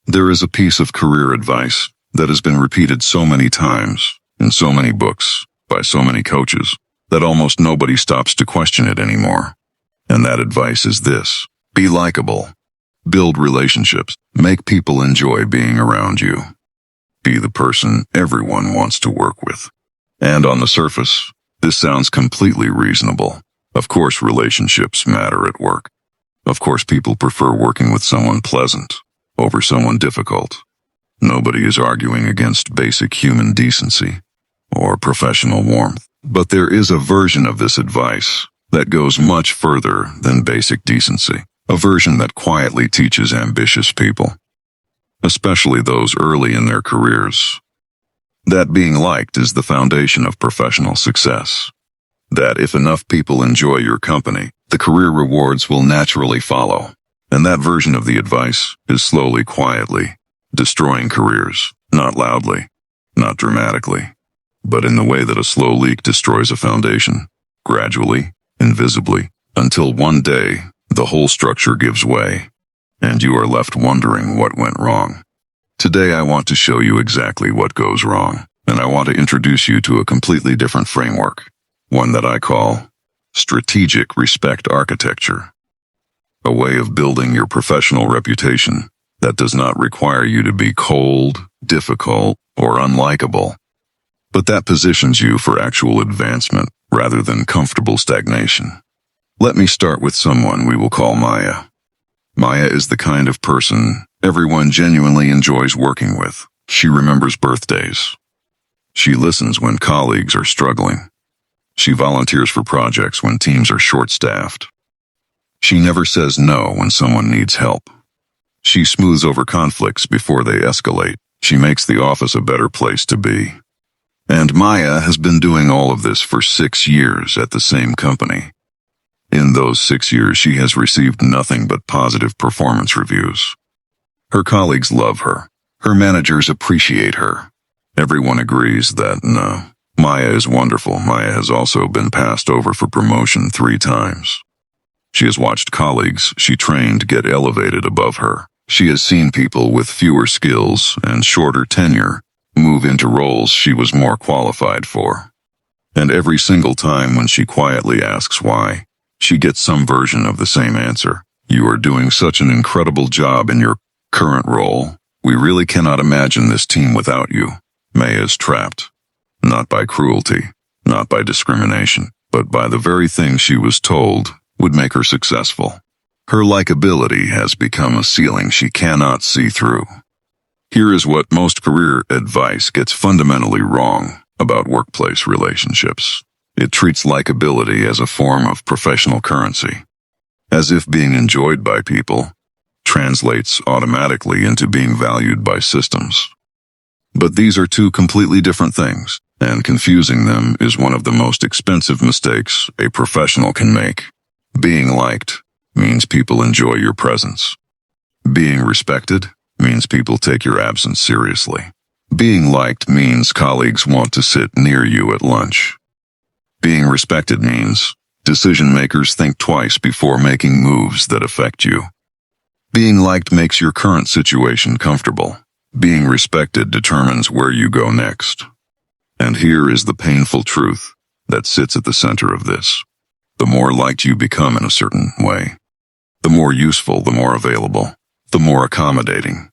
There is a piece of career advice that has been repeated so many times, in so many books, by so many coaches, that almost nobody stops to question it anymore. And that advice is this: be likable. Build relationships. Make people enjoy being around you. Be the person everyone wants to work with. And on the surface, this sounds completely reasonable. Of course, relationships matter at work. Of course, people prefer working with someone pleasant over someone difficult. Nobody is arguing against basic human decency or professional warmth. But there is a version of this advice that goes much further than basic decency. A version that quietly teaches ambitious people, especially those early in their careers, that being liked is the foundation of professional success. That if enough people enjoy your company, the career rewards will naturally follow. And that version of the advice is slowly, quietly destroying careers, not loudly, not dramatically, but in the way that a slow leak destroys a foundation, gradually, invisibly, until one day the whole structure gives way, and you are left wondering what went wrong. Today I want to show you exactly what goes wrong, and I want to introduce you to a completely different framework, one that I call strategic respect architecture. A way of building your professional reputation that does not require you to be cold, difficult, or unlikable, but that positions you for actual advancement rather than comfortable stagnation. Let me start with someone we will call Maya. Maya is the kind of person everyone genuinely enjoys working with. She remembers birthdays. She listens when colleagues are struggling. She volunteers for projects when teams are short-staffed. She never says no when someone needs help. She smooths over conflicts before they escalate. She makes the office a better place to be. And Maya has been doing all of this for 6 years at the same company. In those 6 years, she has received nothing but positive performance reviews. Her colleagues love her. Her managers appreciate her. Everyone agrees that, no, Maya is wonderful. Maya has also been passed over for promotion 3 times. She has watched colleagues she trained get elevated above her. She has seen people with fewer skills and shorter tenure move into roles she was more qualified for. And every single time when she quietly asks why, she gets some version of the same answer. You are doing such an incredible job in your current role. We really cannot imagine this team without you. Maya is trapped, not by cruelty, not by discrimination, but by the very thing she was told would make her successful. Her likability has become a ceiling she cannot see through. Here is what most career advice gets fundamentally wrong about workplace relationships. It treats likability as a form of professional currency, as if being enjoyed by people translates automatically into being valued by systems. But these are two completely different things, and confusing them is one of the most expensive mistakes a professional can make. Being liked means people enjoy your presence. Being respected means people take your absence seriously. Being liked means colleagues want to sit near you at lunch. Being respected means decision makers think twice before making moves that affect you. Being liked makes your current situation comfortable. Being respected determines where you go next. And here is the painful truth that sits at the center of this. The more liked you become in a certain way, the more useful, the more available, the more accommodating,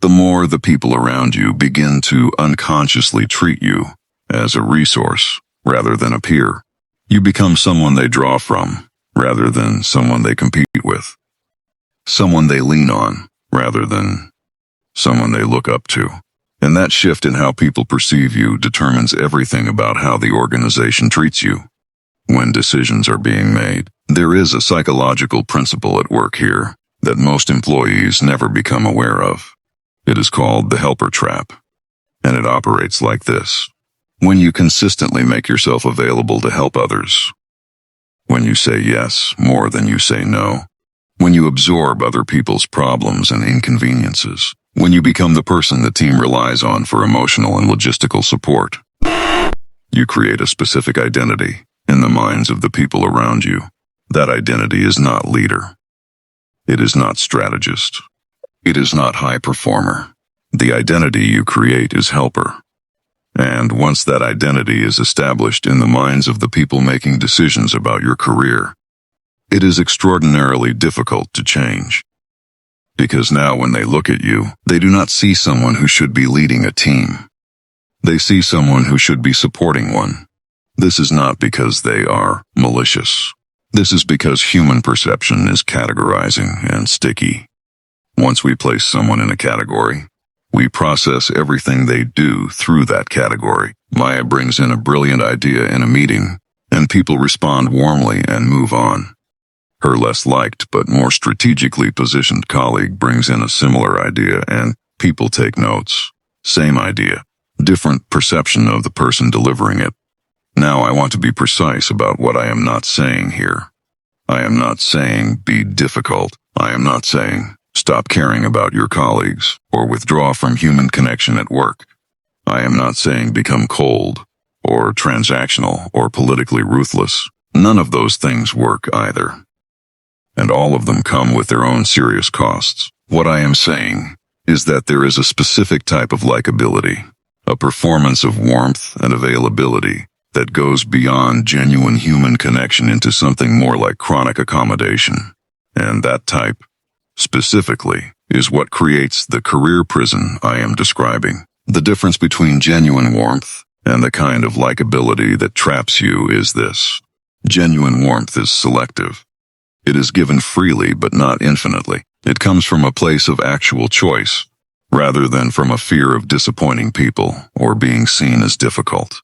the more the people around you begin to unconsciously treat you as a resource rather than a peer. You become someone they draw from rather than someone they compete with, someone they lean on rather than someone they look up to. And that shift in how people perceive you determines everything about how the organization treats you. When decisions are being made, there is a psychological principle at work here that most employees never become aware of. It is called the helper trap, and it operates like this. When you consistently make yourself available to help others, when you say yes more than you say no, when you absorb other people's problems and inconveniences, when you become the person the team relies on for emotional and logistical support, you create a specific identity in the minds of the people around you. That identity is not leader. It is not strategist. It is not high performer. The identity you create is helper. And once that identity is established in the minds of the people making decisions about your career, it is extraordinarily difficult to change. Because now when they look at you, they do not see someone who should be leading a team. They see someone who should be supporting one. This is not because they are malicious. This is because human perception is categorizing and sticky. Once we place someone in a category, we process everything they do through that category. Maya brings in a brilliant idea in a meeting, and people respond warmly and move on. Her less liked but more strategically positioned colleague brings in a similar idea, and people take notes. Same idea, different perception of the person delivering it. Now I want to be precise about what I am not saying here. I am not saying be difficult. I am not saying stop caring about your colleagues or withdraw from human connection at work. I am not saying become cold or transactional or politically ruthless. None of those things work either. And all of them come with their own serious costs. What I am saying is that there is a specific type of likability, a performance of warmth and availability that goes beyond genuine human connection into something more like chronic accommodation. And that type, specifically, is what creates the career prison I am describing. The difference between genuine warmth and the kind of likability that traps you is this. Genuine warmth is selective. It is given freely but not infinitely. It comes from a place of actual choice, rather than from a fear of disappointing people or being seen as difficult.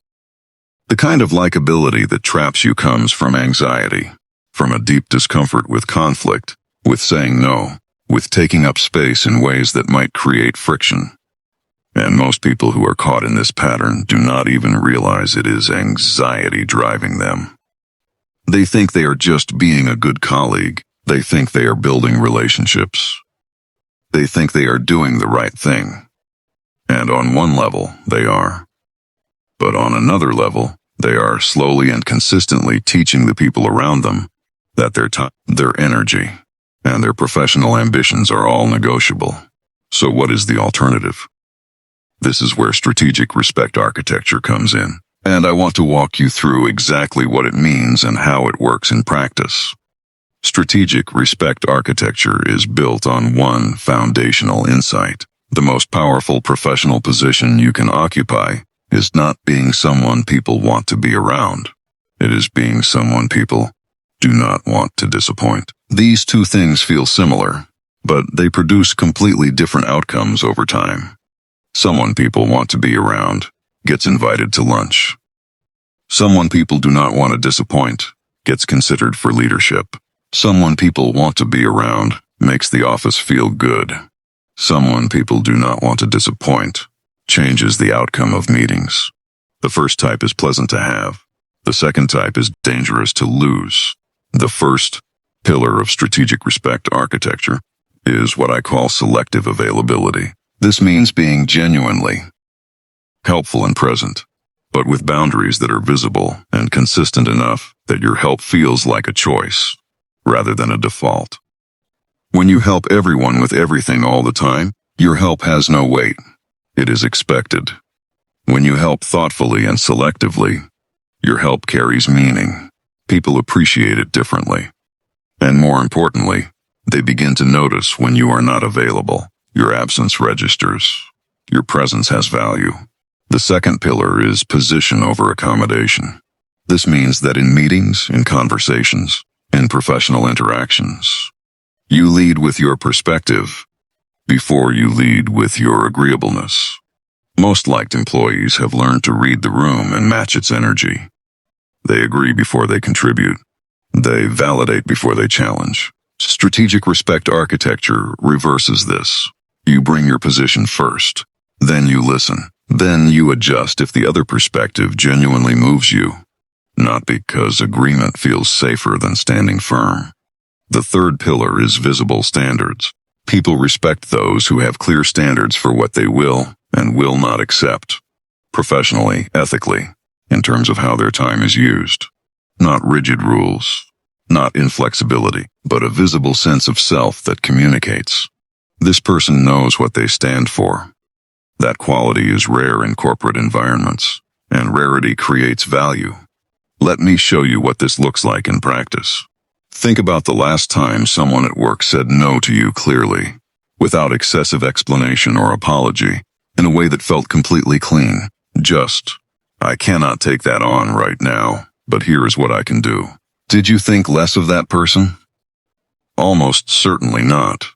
The kind of likability that traps you comes from anxiety, from a deep discomfort with conflict, with saying no, with taking up space in ways that might create friction. And most people who are caught in this pattern do not even realize it is anxiety driving them. They think they are just being a good colleague. They think they are building relationships. They think they are doing the right thing. And on one level, they are. But on another level, they are slowly and consistently teaching the people around them that their time, their energy, and their professional ambitions are all negotiable. So what is the alternative? This is where strategic respect architecture comes in. And I want to walk you through exactly what it means and how it works in practice. Strategic respect architecture is built on one foundational insight. The most powerful professional position you can occupy is not being someone people want to be around. It is being someone people do not want to disappoint. These two things feel similar, but they produce completely different outcomes over time. Someone people want to be around gets invited to lunch. Someone people do not want to disappoint gets considered for leadership. Someone people want to be around makes the office feel good. Someone people do not want to disappoint changes the outcome of meetings. The first type is pleasant to have. The second type is dangerous to lose. The first pillar of strategic respect architecture is what I call selective availability. This means being genuinely helpful and present, but with boundaries that are visible and consistent enough that your help feels like a choice rather than a default. When you help everyone with everything all the time, your help has no weight. It is expected. When you help thoughtfully and selectively, your help carries meaning. People appreciate it differently. And more importantly, they begin to notice when you are not available. Your absence registers. Your presence has value. The second pillar is position over accommodation. This means that in meetings, in conversations, in professional interactions, you lead with your perspective before you lead with your agreeableness. Most liked employees have learned to read the room and match its energy. They agree before they contribute. They validate before they challenge. Strategic respect architecture reverses this. You bring your position first, then you listen. Then you adjust if the other perspective genuinely moves you, not because agreement feels safer than standing firm. The third pillar is visible standards. People respect those who have clear standards for what they will and will not accept, professionally, ethically, in terms of how their time is used. Not rigid rules, not inflexibility, but a visible sense of self that communicates. This person knows what they stand for. That quality is rare in corporate environments, and rarity creates value. Let me show you what this looks like in practice. Think about the last time someone at work said no to you clearly, without excessive explanation or apology, in a way that felt completely clean. Just, I cannot take that on right now, but here is what I can do. Did you think less of that person? Almost certainly not.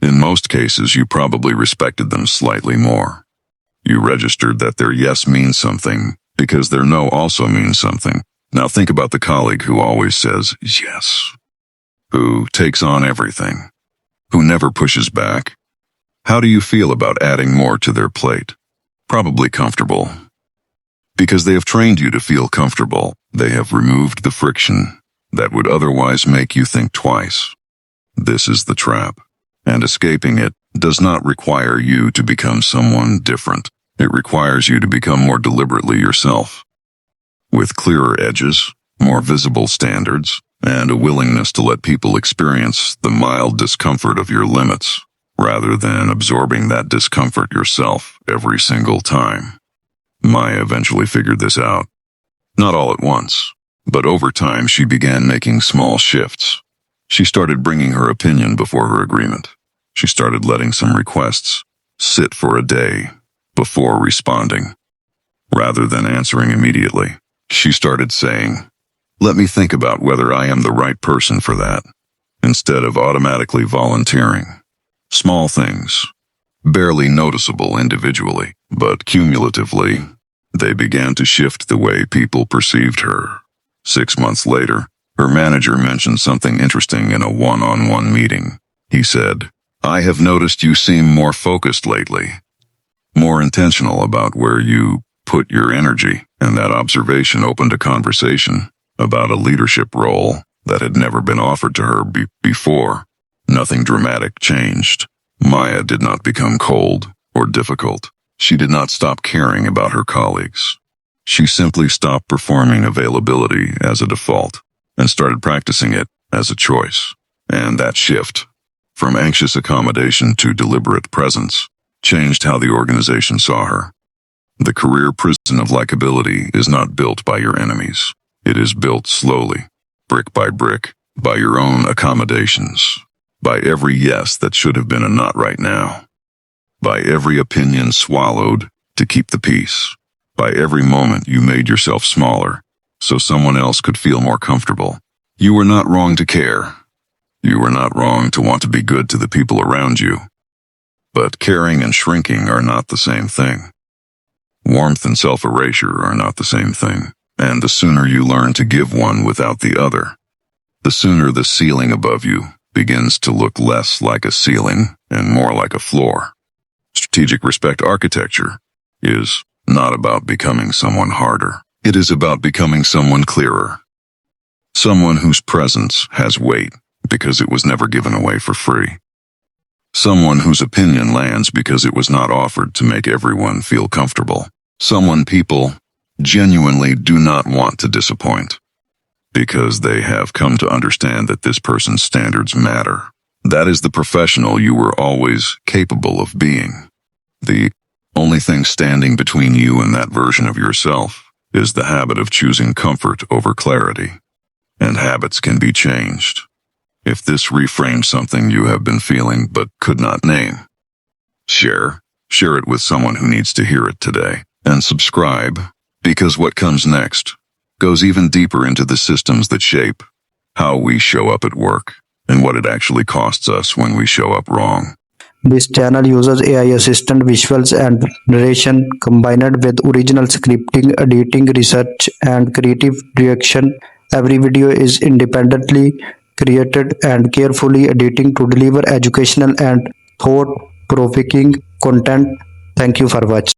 In most cases, you probably respected them slightly more. You registered that their yes means something, because their no also means something. Now think about the colleague who always says yes, who takes on everything, who never pushes back. How do you feel about adding more to their plate? Probably comfortable. Because they have trained you to feel comfortable, they have removed the friction that would otherwise make you think twice. This is the trap, and escaping it does not require you to become someone different. It requires you to become more deliberately yourself, with clearer edges, more visible standards, and a willingness to let people experience the mild discomfort of your limits, rather than absorbing that discomfort yourself every single time. Maya eventually figured this out. Not all at once, but over time she began making small shifts. She started bringing her opinion before her agreement. She started letting some requests sit for a day before responding. Rather than answering immediately, she started saying, "Let me think about whether I am the right person for that," instead of automatically volunteering. Small things, barely noticeable individually, but cumulatively, they began to shift the way people perceived her. 6 months later, her manager mentioned something interesting in a one-on-one meeting. He said, "I have noticed you seem more focused lately, more intentional about where you put your energy," and that observation opened a conversation about a leadership role that had never been offered to her before. Nothing dramatic changed. Maya did not become cold or difficult. She did not stop caring about her colleagues. She simply stopped performing availability as a default and started practicing it as a choice. And that shift, from anxious accommodation to deliberate presence, changed how the organization saw her. The career prison of likability is not built by your enemies. It is built slowly, brick by brick, by your own accommodations, by every yes that should have been a not right now, by every opinion swallowed to keep the peace, by every moment you made yourself smaller so someone else could feel more comfortable. You were not wrong to care. You were not wrong to want to be good to the people around you. But caring and shrinking are not the same thing. Warmth and self-erasure are not the same thing. And the sooner you learn to give one without the other, the sooner the ceiling above you begins to look less like a ceiling and more like a floor. Strategic respect architecture is not about becoming someone harder. It is about becoming someone clearer. Someone whose presence has weight because it was never given away for free. Someone whose opinion lands because it was not offered to make everyone feel comfortable. Someone people genuinely do not want to disappoint, because they have come to understand that this person's standards matter. That is the professional you were always capable of being. The only thing standing between you and that version of yourself is the habit of choosing comfort over clarity. And habits can be changed. If this reframes something you have been feeling but could not name, share it with someone who needs to hear it today. And subscribe, because what comes next goes even deeper into the systems that shape how we show up at work and what it actually costs us when we show up wrong. This channel uses AI assistant visuals and narration combined with original scripting, editing, research, and creative direction. Every video is independently created and carefully editing to deliver educational and thought-provoking content. Thank you for watching.